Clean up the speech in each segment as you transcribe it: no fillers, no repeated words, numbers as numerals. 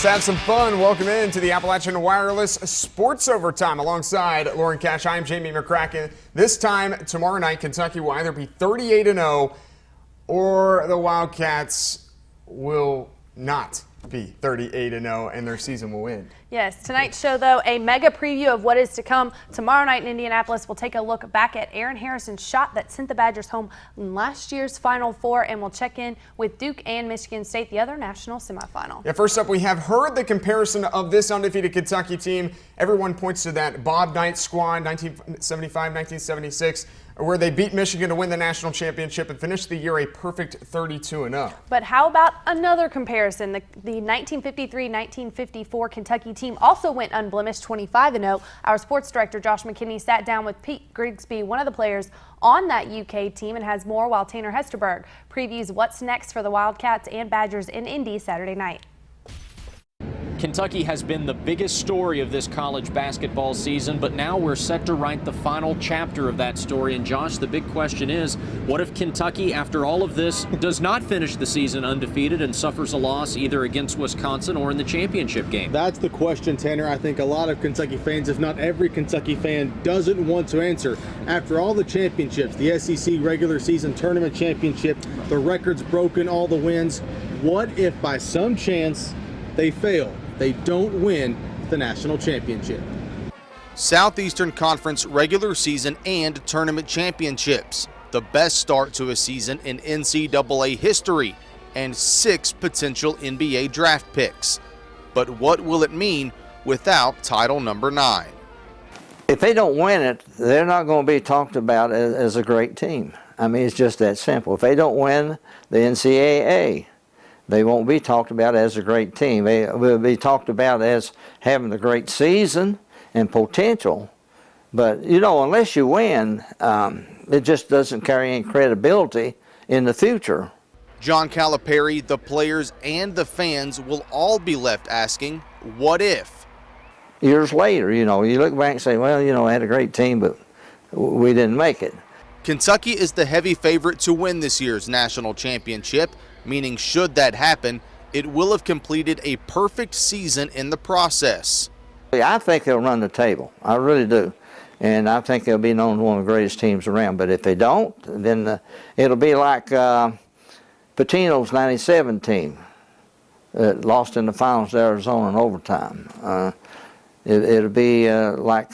have some fun. Welcome in to the Appalachian Wireless Sports Overtime alongside Lauren Cash. I'm Jamie McCracken. This time tomorrow night, Kentucky will either be 38-0 or the Wildcats will not be 38-0 and their season will end. Yes, tonight's show, though, a mega preview of what is to come. Tomorrow night in Indianapolis, we'll take a look back at Aaron Harrison's shot that sent the Badgers home in last year's Final Four, and we'll check in with Duke and Michigan State, the other national semifinal. Yeah, first up, we have heard the comparison of this undefeated Kentucky team. Everyone points to that Bob Knight squad, 1975, 1976, where they beat Michigan to win the national championship and finished the year a perfect 32-0. But how about another comparison? The 1953-1954 Kentucky team also went unblemished 25-0. Our sports director Josh McKinney sat down with Pete Grigsby, one of the players on that UK team, and has more while Tanner Hesterberg previews what's next for the Wildcats and Badgers in Indy Saturday night. Kentucky has been the biggest story of this college basketball season, but now we're set to write the final chapter of that story. And Josh, the big question is, what if Kentucky, after all of this, does not finish the season undefeated and suffers a loss either against Wisconsin or in the championship game? That's the question, Tanner. I think a lot of Kentucky fans, if not every Kentucky fan, doesn't want to answer. After all the championships, the SEC regular season tournament championship, the records broken, all the wins, what if by some chance they fail? They don't win the national championship. Southeastern Conference regular season and tournament championships, the best start to a season in NCAA history, and 6 potential NBA draft picks. But what will it mean without title number 9? If they don't win it, they're not going to be talked about as a great team. I mean, it's just that simple. If they don't win the NCAA, they won't be talked about as a great team. They will be talked about as having a great season and potential. But, you know, unless you win, it just doesn't carry any credibility in the future. John Calipari, the players, and the fans will all be left asking, what if? Years later, you know, you look back and say, well, you know, I had a great team, but we didn't make it. Kentucky is the heavy favorite to win this year's national championship, meaning should that happen, it will have completed a perfect season in the process. I think they'll run the table. I really do. And I think they'll be known as one of the greatest teams around. But if they don't, then it'll be like Pitino's 97 team that lost in the finals to Arizona in overtime. It'll be like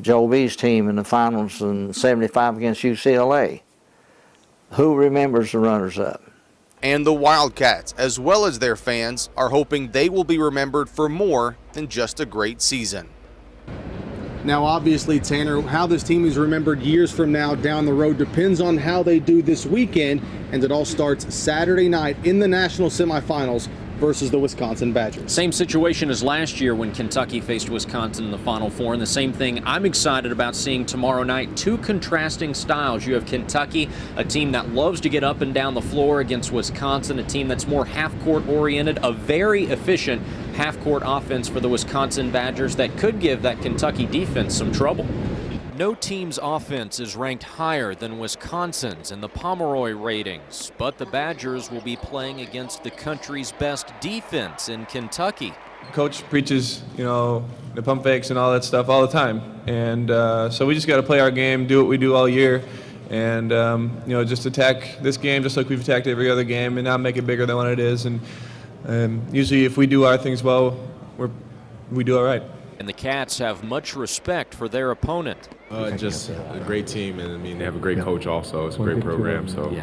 Joe B's team in the finals in 75 against UCLA. Who remembers the runners-up? And the Wildcats, as well as their fans, are hoping they will be remembered for more than just a great season. Now, obviously, Tanner, how this team is remembered years from now down the road depends on how they do this weekend, and it all starts Saturday night in the national semifinals versus the Wisconsin Badgers. Same situation as last year when Kentucky faced Wisconsin in the Final Four, and the same thing I'm excited about seeing tomorrow night. 2 contrasting styles. You have Kentucky, a team that loves to get up and down the floor, against Wisconsin, a team that's more half-court oriented, a very efficient half-court offense for the Wisconsin Badgers that could give that Kentucky defense some trouble. No team's offense is ranked higher than Wisconsin's in the Pomeroy ratings, but the Badgers will be playing against the country's best defense in Kentucky. Coach preaches, you know, the pump fakes and all that stuff all the time, and so we just got to play our game, do what we do all year, and you know, just attack this game just like we've attacked every other game, and not make it bigger than what it is. And usually, if we do our things well, we do all right. And the Cats have much respect for their opponent. Just a great team, and I mean they have a great coach also. It's a great program, so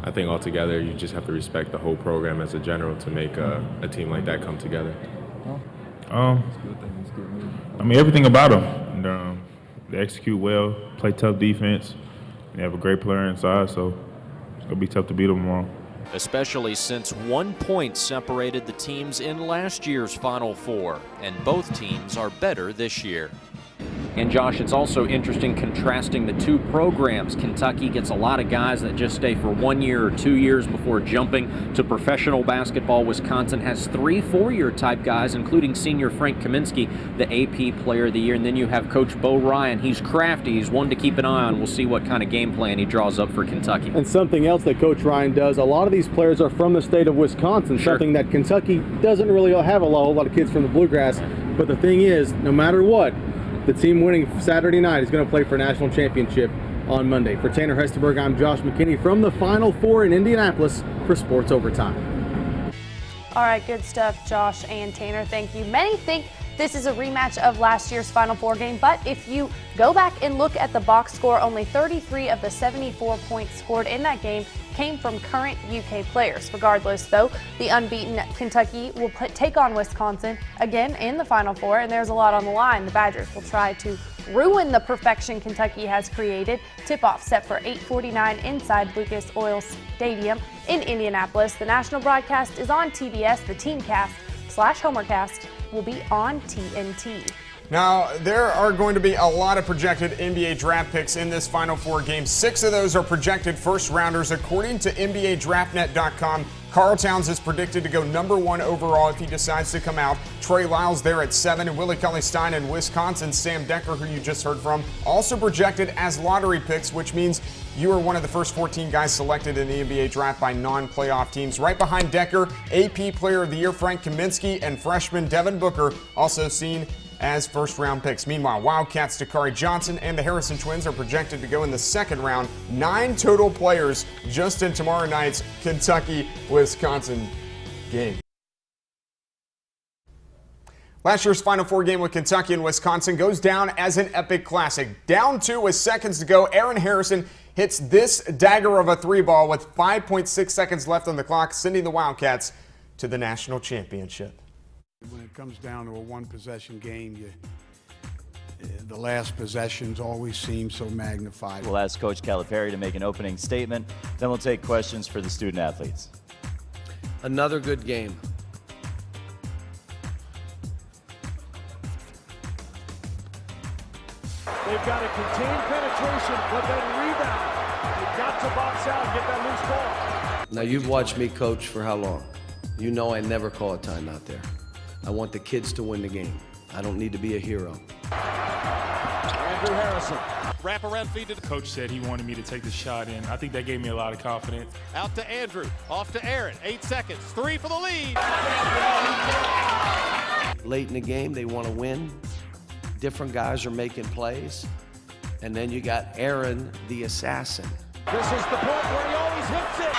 I think altogether you just have to respect the whole program as a general to make a team like that come together. I mean everything about them. They execute well, play tough defense. They have a great player inside, so it's gonna be tough to beat them tomorrow. Especially since 1 point separated the teams in last year's Final Four, and both teams are better this year. And Josh, it's also interesting contrasting the two programs. Kentucky gets a lot of guys that just stay for 1 year or 2 years before jumping to professional basketball. Wisconsin has 3 4-year type guys, including senior Frank Kaminsky, the AP Player of the Year. And then you have Coach Bo Ryan. He's crafty. He's one to keep an eye on. We'll see what kind of game plan he draws up for Kentucky. And something else that Coach Ryan does, a lot of these players are from the state of Wisconsin, Sure. something that Kentucky doesn't really have a lot of kids from the Bluegrass. But the thing is, no matter what, the team winning Saturday night is going to play for a national championship on Monday. For Tanner Hesterberg, I'm Josh McKinney from the Final Four in Indianapolis for Sports Overtime. All right, good stuff, Josh and Tanner. Thank you. Many think this is a rematch of last year's Final Four game, but if you go back and look at the box score, only 33 of the 74 points scored in that game came from current UK players. Regardless, though, the unbeaten Kentucky will take on Wisconsin again in the Final Four, and there's a lot on the line. The Badgers will try to ruin the perfection Kentucky has created. Tip-off set for 8:49 inside Lucas Oil Stadium in Indianapolis. The national broadcast is on TBS. The Teamcast/Homercast will be on TNT. Now, there are going to be a lot of projected NBA draft picks in this Final Four game. 6 of those are projected first-rounders. According to NBADraftNet.com, Karl Towns is predicted to go #1 overall if he decides to come out. Trey Lyles there at 7, and Willie Cauley-Stein in Wisconsin. Sam Decker, who you just heard from, also projected as lottery picks, which means you are one of the first 14 guys selected in the NBA draft by non-playoff teams. Right behind Decker, AP Player of the Year Frank Kaminsky and freshman Devin Booker also seen as first-round picks. Meanwhile, Wildcats' Dakari Johnson and the Harrison Twins are projected to go in the second round. 9 total players just in tomorrow night's Kentucky-Wisconsin game. Last year's Final Four game with Kentucky and Wisconsin goes down as an epic classic. Down 2 with seconds to go, Aaron Harrison hits this dagger of a 3-ball with 5.6 seconds left on the clock, sending the Wildcats to the national championship. When it comes down to a one-possession game, the last possessions always seem so magnified. We'll ask Coach Calipari to make an opening statement, then we'll take questions for the student athletes. Another good game. They've got to contain penetration, but then rebound. They've got to box out and get that loose ball. Now, you've watched me coach for how long? You know I never call a timeout there. I want the kids to win the game. I don't need to be a hero. Andrew Harrison. Wrap around feed to the Coach said he wanted me to take the shot in. I think that gave me a lot of confidence. out to Andrew, off to Aaron. 8 seconds, 3 for the lead. Late in the game, they want to win. Different guys are making plays. And then you got Aaron, the assassin. This is the point where he always hits it.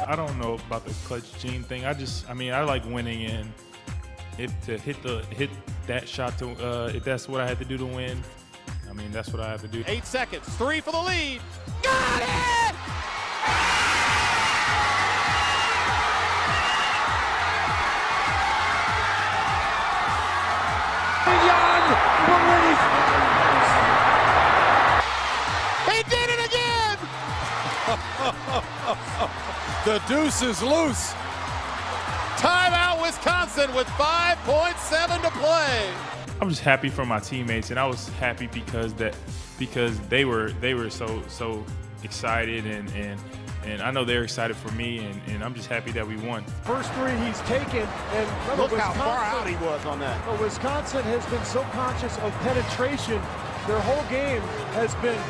I don't know about the clutch gene thing. I like winning, and to hit that shot to if that's what I had to do to win, that's what I have to do. 8 seconds, 3 for the lead. Got it! He did it again! The deuce is loose. Timeout, Wisconsin with 5.7 to play. I'm just happy for my teammates, and I was happy because they were so excited, and I know they're excited for me, and I'm just happy that we won. First 3 he's taken, and Look how far out he was on that. But Wisconsin has been so conscious of penetration. Their whole game has been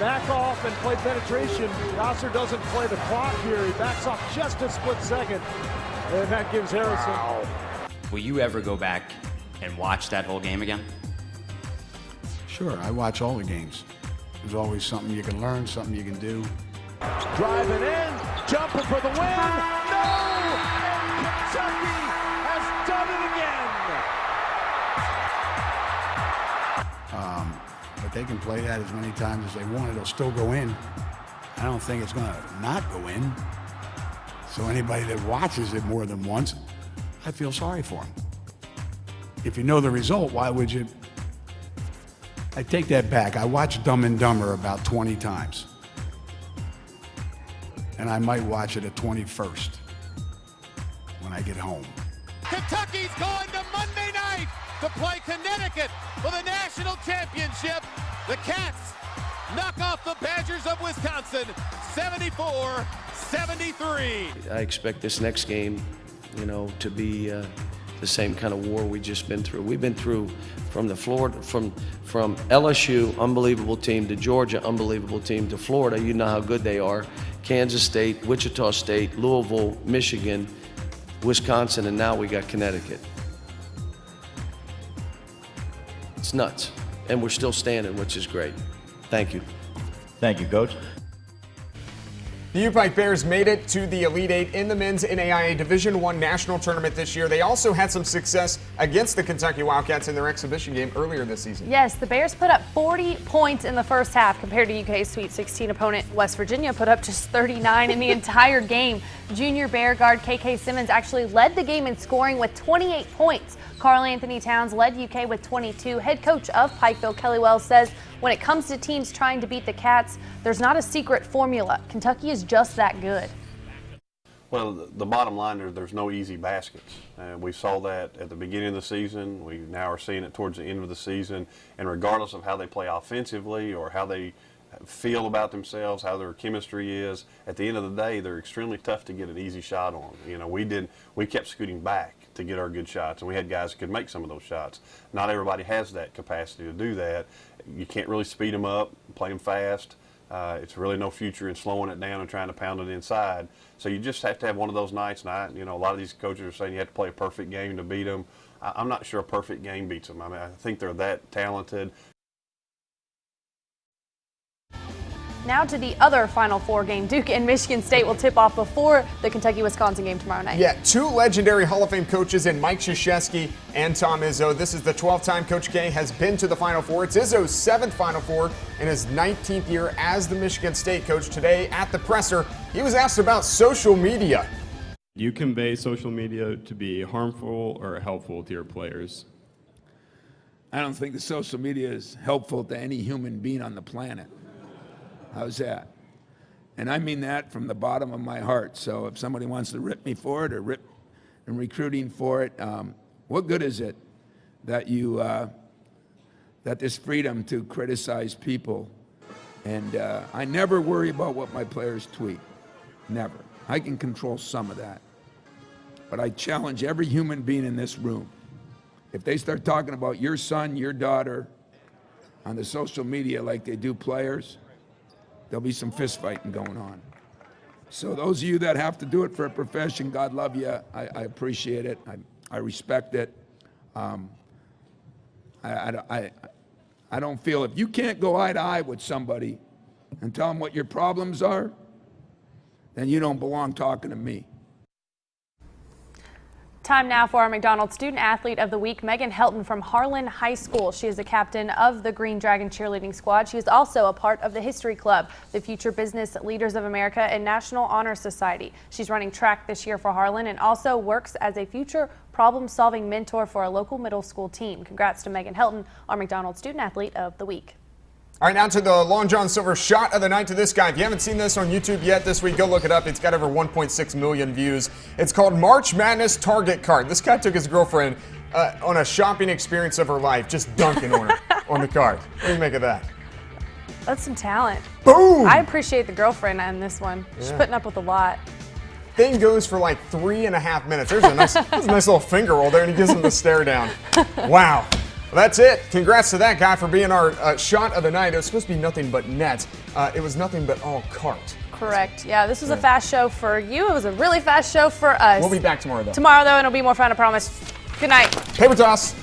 back off and play penetration. Yasser doesn't play the clock here. He backs off just a split second, and that gives Harrison. Wow. Will you ever go back and watch that whole game again? Sure, I watch all the games. There's always something you can learn, something you can do. Driving in, jumping for the win. No! And Kentucky has done it again. But they can play that as many times as they want. It'll still go in. I don't think it's going to not go in. So anybody that watches it more than once, I feel sorry for them. If you know the result, why would you? I take that back. I watched Dumb and Dumber about 20 times. And I might watch it a 21st when I get home. Kentucky's going to Monday night to play Connecticut for the national championship. The Cats knock off the Badgers of Wisconsin 74-73. I expect this next game, to be the same kind of war we just been through. We've been through from LSU, unbelievable team, to Georgia, unbelievable team, to Florida. You know how good they are. Kansas State, Wichita State, Louisville, Michigan, Wisconsin, and now we got Connecticut. It's nuts. And we're still standing, which is great. Thank you. Thank you, Coach. The U-Pike Bears made it to the Elite Eight in the men's NAIA Division I national tournament this year. They also had some success against the Kentucky Wildcats in their exhibition game earlier this season. Yes, the Bears put up 40 points in the first half compared to UK's Sweet 16 opponent West Virginia put up just 39 in the entire game. Junior Bear guard KK Simmons actually led the game in scoring with 28 points. Karl Anthony Towns led UK with 22. Head coach of Pikeville, Kelly Wells, says when it comes to teams trying to beat the Cats, there's not a secret formula. Kentucky is just that good. Well, the bottom line is there's no easy baskets. We saw that at the beginning of the season. We now are seeing it towards the end of the season. And regardless of how they play offensively or how they feel about themselves, how their chemistry is, at the end of the day, they're extremely tough to get an easy shot on. We kept scooting back to get our good shots, and we had guys that could make some of those shots. Not everybody has that capacity to do that. You can't really speed them up, play them fast. It's really no future in slowing it down and trying to pound it inside. So you just have to have one of those nights. And a lot of these coaches are saying you have to play a perfect game to beat them. I'm not sure a perfect game beats them. I think they're that talented. Now to the other Final Four game. Duke and Michigan State will tip off before the Kentucky-Wisconsin game tomorrow night. Yeah, two legendary Hall of Fame coaches in Mike Krzyzewski and Tom Izzo. This is the 12th time Coach K has been to the Final Four. It's Izzo's 7th Final Four in his 19th year as the Michigan State coach. Today at the presser, he was asked about social media. You convey social media to be harmful or helpful to your players? I don't think the social media is helpful to any human being on the planet. How's that? And I mean that from the bottom of my heart. So if somebody wants to rip me for it or rip in recruiting for it, what good is it that you that this freedom to criticize people? And I never worry about what my players tweet. Never. I can control some of that. But I challenge every human being in this room. If they start talking about your son, your daughter on the social media like they do players, there'll be some fist fighting going on. So those of you that have to do it for a profession, God love you. I appreciate it. I respect it. I don't feel if you can't go eye to eye with somebody and tell them what your problems are, then you don't belong talking to me. Time now for our McDonald's Student Athlete of the Week, Megan Helton from Harlan High School. She is the captain of the Green Dragon cheerleading squad. She is also a part of the History Club, the Future Business Leaders of America, and National Honor Society. She's running track this year for Harlan and also works as a future problem-solving mentor for a local middle school team. Congrats to Megan Helton, our McDonald's Student Athlete of the Week. All right, now to the Long John Silver shot of the night to this guy. If you haven't seen this on YouTube yet this week, go look it up. It's got over 1.6 million views. It's called March Madness Target Card. This guy took his girlfriend on a shopping experience of her life, just dunking on her on the card. What do you make of that? That's some talent. Boom! I appreciate the girlfriend on this one. She's putting up with a lot. Thing goes for like 3.5 minutes. There's a nice little finger roll there, and he gives him the stare down. Wow. Well, that's it. Congrats to that guy for being our shot of the night. It was supposed to be nothing but nets. It was nothing but all cart. Correct. Yeah, this was a fast show for you. It was a really fast show for us. We'll be back tomorrow, though. Tomorrow, though, and it'll be more fun, I promise. Good night. Paper toss.